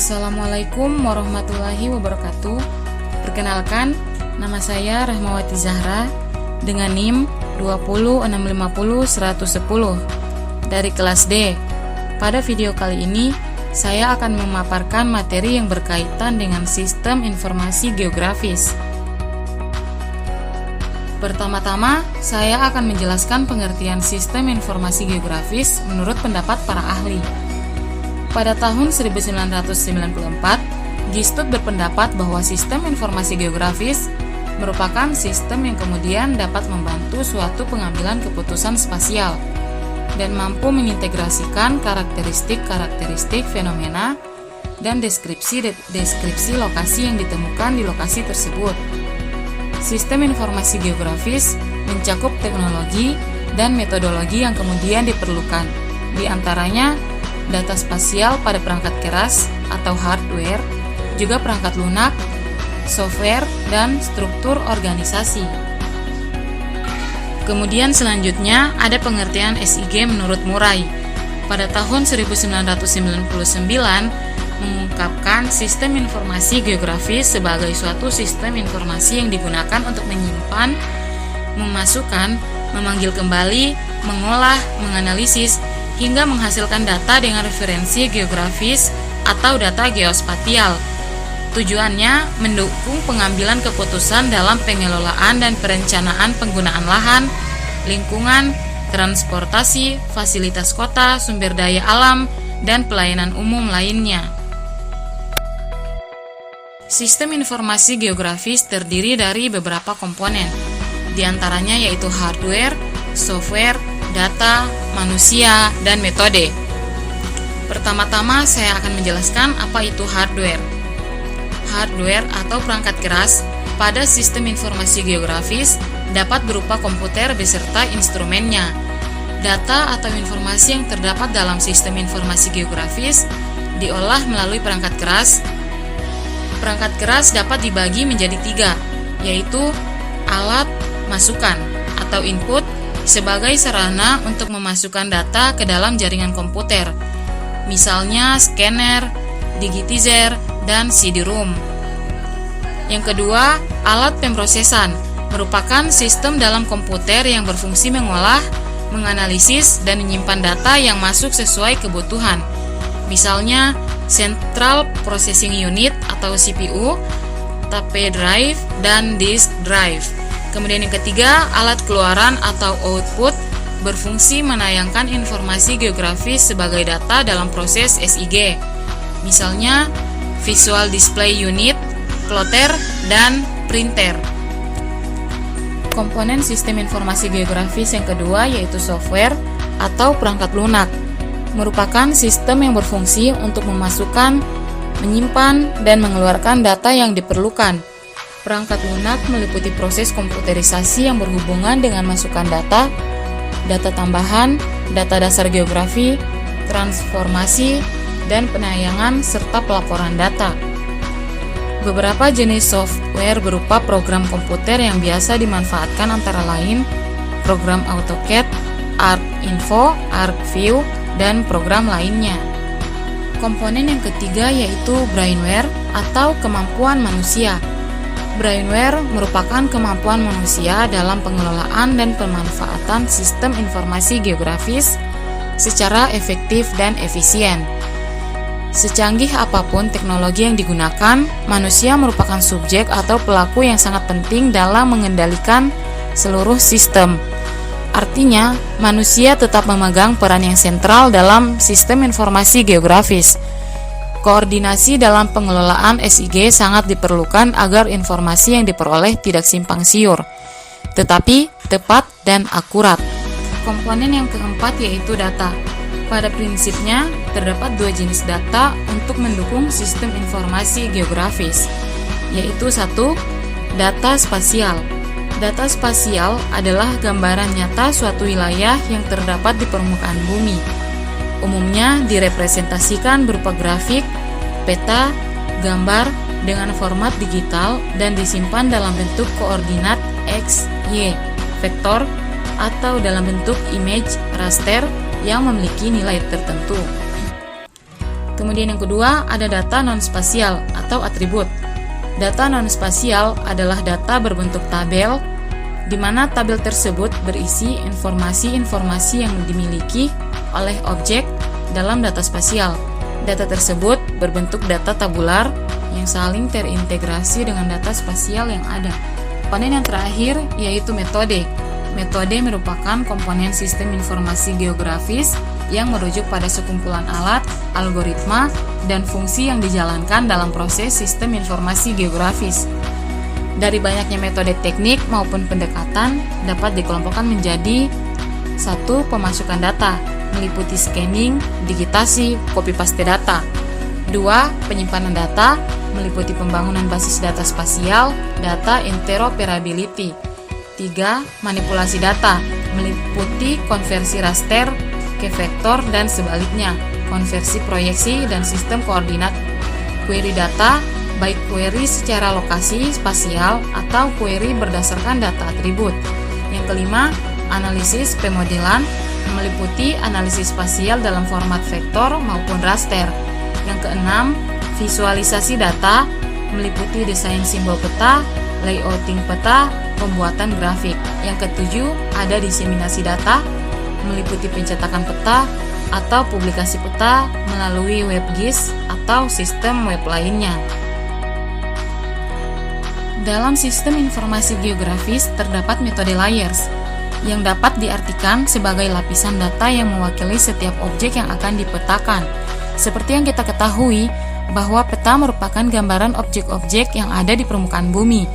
Assalamualaikum warahmatullahi wabarakatuh. Perkenalkan, nama saya Rahmawati Zahra dengan NIM 206501110 dari kelas D. Pada video kali ini, saya akan memaparkan materi yang berkaitan dengan sistem informasi geografis. Pertama-tama, saya akan menjelaskan pengertian sistem informasi geografis menurut pendapat para ahli. Pada tahun 1994, Gistud berpendapat bahwa sistem informasi geografis merupakan sistem yang kemudian dapat membantu suatu pengambilan keputusan spasial dan mampu mengintegrasikan karakteristik-karakteristik fenomena dan deskripsi lokasi yang ditemukan di lokasi tersebut. Sistem informasi geografis mencakup teknologi dan metodologi yang kemudian diperlukan, di antaranya data spasial pada perangkat keras atau hardware, juga perangkat lunak, software, dan struktur organisasi. Kemudian selanjutnya ada pengertian SIG menurut Murray. Pada tahun 1999 mengungkapkan sistem informasi geografis sebagai suatu sistem informasi yang digunakan untuk menyimpan, memasukkan, memanggil kembali, mengolah, menganalisis, hingga menghasilkan data dengan referensi geografis atau data geospasial. Tujuannya mendukung pengambilan keputusan dalam pengelolaan dan perencanaan penggunaan lahan, lingkungan, transportasi, fasilitas kota, sumber daya alam, dan pelayanan umum lainnya. Sistem informasi geografis terdiri dari beberapa komponen, di antaranya yaitu hardware, software, data, manusia, dan metode. Pertama-tama saya akan menjelaskan apa itu hardware. Hardware atau perangkat keras pada sistem informasi geografis dapat berupa komputer beserta instrumennya. Data atau informasi yang terdapat dalam sistem informasi geografis diolah melalui perangkat keras. Perangkat keras dapat dibagi menjadi 3, yaitu alat masukan atau input sebagai sarana untuk memasukkan data ke dalam jaringan komputer, misalnya scanner, digitizer, dan CD-ROM. Yang kedua, alat pemrosesan merupakan sistem dalam komputer yang berfungsi mengolah, menganalisis, dan menyimpan data yang masuk sesuai kebutuhan, misalnya Central Processing Unit atau CPU, tape drive, dan disk drive. Kemudian yang ketiga, alat keluaran atau output berfungsi menayangkan informasi geografis sebagai data dalam proses SIG, misalnya Visual Display Unit, plotter, dan printer. Komponen sistem informasi geografis yang kedua yaitu software atau perangkat lunak, merupakan sistem yang berfungsi untuk memasukkan, menyimpan, dan mengeluarkan data yang diperlukan. Perangkat lunak meliputi proses komputerisasi yang berhubungan dengan masukan data, data tambahan, data dasar geografi, transformasi, dan penayangan serta pelaporan data. Beberapa jenis software berupa program komputer yang biasa dimanfaatkan antara lain program AutoCAD, ArcInfo, ArcView, dan program lainnya. Komponen yang ketiga yaitu brainware atau kemampuan manusia. Brainware merupakan kemampuan manusia dalam pengelolaan dan pemanfaatan sistem informasi geografis secara efektif dan efisien. Secanggih apapun teknologi yang digunakan, manusia merupakan subjek atau pelaku yang sangat penting dalam mengendalikan seluruh sistem. Artinya, manusia tetap memegang peran yang sentral dalam sistem informasi geografis. Koordinasi dalam pengelolaan SIG sangat diperlukan agar informasi yang diperoleh tidak simpang siur, tetapi tepat dan akurat. Komponen yang keempat yaitu data. Pada prinsipnya, terdapat 2 jenis data untuk mendukung sistem informasi geografis, yaitu 1. Data spasial. Data spasial adalah gambaran nyata suatu wilayah yang terdapat di permukaan bumi. Umumnya direpresentasikan berupa grafik, peta, gambar dengan format digital dan disimpan dalam bentuk koordinat X, Y, vektor, atau dalam bentuk image raster yang memiliki nilai tertentu. Kemudian yang kedua ada data non-spasial atau atribut. Data non-spasial adalah data berbentuk tabel, di mana tabel tersebut berisi informasi-informasi yang dimiliki oleh objek dalam data spasial. Data tersebut berbentuk data tabular yang saling terintegrasi dengan data spasial yang ada. Komponen yang terakhir yaitu metode. Metode merupakan komponen sistem informasi geografis yang merujuk pada sekumpulan alat, algoritma, dan fungsi yang dijalankan dalam proses sistem informasi geografis. Dari banyaknya metode teknik maupun pendekatan dapat dikelompokkan menjadi 1. Pemasukan data, meliputi scanning, digitasi, copy paste data. 2. Penyimpanan data, meliputi pembangunan basis data spasial, data interoperability. 3. Manipulasi data, meliputi konversi raster ke vektor dan sebaliknya, konversi proyeksi dan sistem koordinat. Query data, baik query secara lokasi spasial atau query berdasarkan data atribut. Yang kelima, analisis pemodelan, meliputi analisis spasial dalam format vektor maupun raster. Yang keenam, visualisasi data, meliputi desain simbol peta, layouting peta, pembuatan grafik. Yang ketujuh, ada diseminasi data, meliputi pencetakan peta atau publikasi peta melalui WebGIS atau sistem web lainnya. Dalam sistem informasi geografis terdapat metode layers yang dapat diartikan sebagai lapisan data yang mewakili setiap objek yang akan dipetakan. Seperti yang kita ketahui bahwa peta merupakan gambaran objek-objek yang ada di permukaan bumi,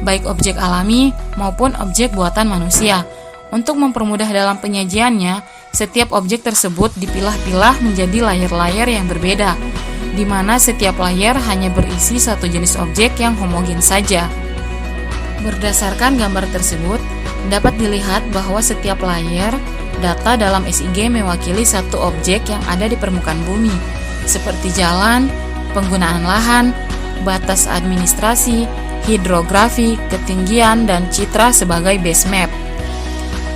baik objek alami maupun objek buatan manusia. Untuk mempermudah dalam penyajiannya, setiap objek tersebut dipilah-pilah menjadi layer-layer yang berbeda, di mana setiap layer hanya berisi satu jenis objek yang homogen saja. Berdasarkan gambar tersebut, dapat dilihat bahwa setiap layer data dalam SIG mewakili satu objek yang ada di permukaan bumi, seperti jalan, penggunaan lahan, batas administrasi, hidrografi, ketinggian, dan citra sebagai base map.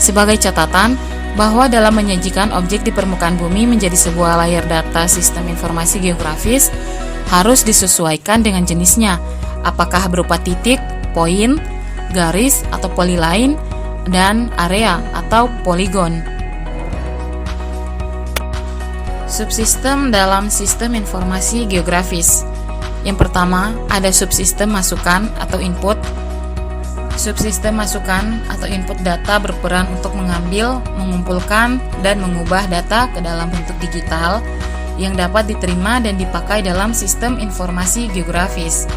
Sebagai catatan, bahwa dalam menyajikan objek di permukaan bumi menjadi sebuah layar data sistem informasi geografis harus disesuaikan dengan jenisnya, apakah berupa titik, poin, garis, atau polyline, dan area atau poligon. Subsistem dalam sistem informasi geografis. Yang pertama, ada subsistem masukan atau input. Subsistem masukan atau input data berperan untuk mengambil, mengumpulkan, dan mengubah data ke dalam bentuk digital yang dapat diterima dan dipakai dalam sistem informasi geografis.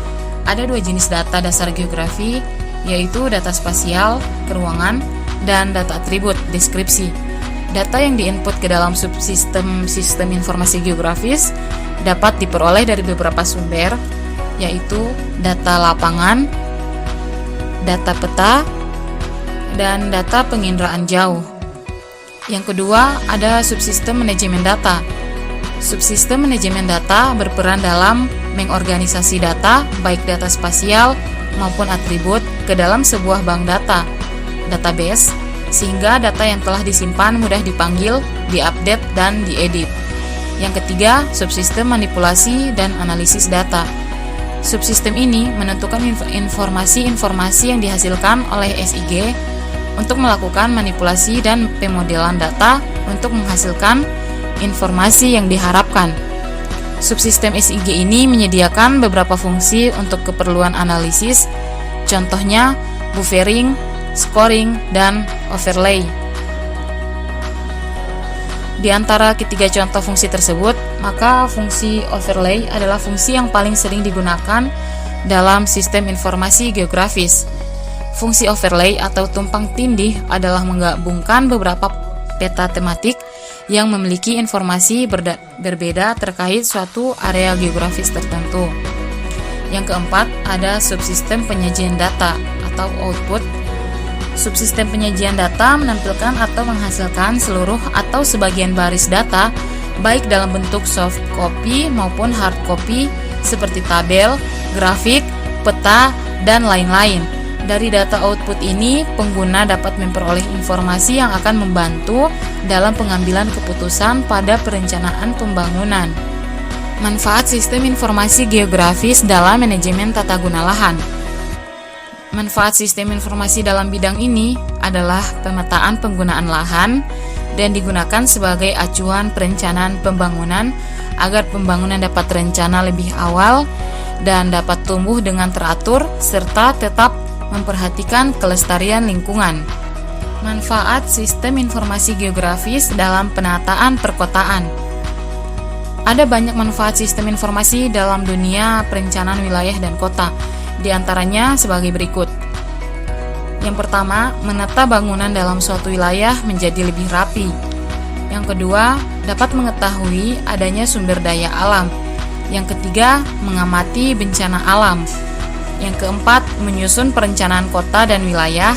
Ada dua jenis data dasar geografi, yaitu data spasial, keruangan, dan data atribut, deskripsi. Data yang diinput ke dalam subsistem sistem informasi geografis dapat diperoleh dari beberapa sumber, yaitu data lapangan, data peta, dan data penginderaan jauh. Yang kedua, ada subsistem manajemen data. Subsistem manajemen data berperan dalam mengorganisasi data, baik data spasial maupun atribut, ke dalam sebuah bank data, database, sehingga data yang telah disimpan mudah dipanggil, diupdate, dan diedit. Yang ketiga, subsistem manipulasi dan analisis data. Subsistem ini menentukan informasi-informasi yang dihasilkan oleh SIG untuk melakukan manipulasi dan pemodelan data untuk menghasilkan informasi yang diharapkan. Subsistem SIG ini menyediakan beberapa fungsi untuk keperluan analisis, contohnya buffering, scoring, dan overlay. Di antara ketiga contoh fungsi tersebut, maka fungsi overlay adalah fungsi yang paling sering digunakan dalam sistem informasi geografis. Fungsi overlay atau tumpang tindih adalah menggabungkan beberapa peta tematik yang memiliki informasi berbeda terkait suatu area geografis tertentu. Yang keempat, ada subsistem penyajian data atau output. Subsistem penyajian data menampilkan atau menghasilkan seluruh atau sebagian baris data, baik dalam bentuk soft copy maupun hard copy, seperti tabel, grafik, peta, dan lain-lain. Dari data output ini, pengguna dapat memperoleh informasi yang akan membantu dalam pengambilan keputusan pada perencanaan pembangunan. Manfaat sistem informasi geografis dalam manajemen tata guna lahan. Manfaat sistem informasi dalam bidang ini adalah pemetaan penggunaan lahan dan digunakan sebagai acuan perencanaan pembangunan agar pembangunan dapat terencana lebih awal dan dapat tumbuh dengan teratur serta tetap memperhatikan kelestarian lingkungan. Manfaat sistem informasi geografis dalam penataan perkotaan. Ada banyak manfaat sistem informasi dalam dunia perencanaan wilayah dan kota, di antaranya sebagai berikut. Yang pertama, menata bangunan dalam suatu wilayah menjadi lebih rapi. Yang kedua, dapat mengetahui adanya sumber daya alam. Yang ketiga, mengamati bencana alam. Yang keempat, menyusun perencanaan kota dan wilayah.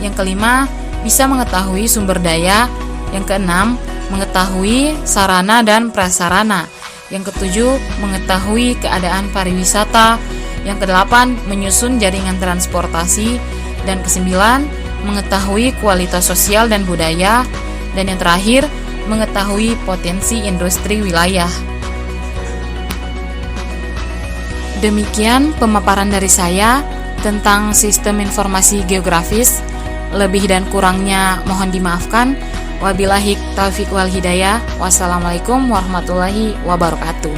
Yang kelima, bisa mengetahui sumber daya. Yang keenam, mengetahui sarana dan prasarana. Yang ketujuh, mengetahui keadaan pariwisata. Yang kedelapan, menyusun jaringan transportasi. Dan kesembilan, mengetahui kualitas sosial dan budaya. Dan yang terakhir, mengetahui potensi industri wilayah. Demikian pemaparan dari saya tentang sistem informasi geografis. Lebih dan kurangnya mohon dimaafkan. Wabillahi taufiq wal hidayah. Wassalamualaikum warahmatullahi wabarakatuh.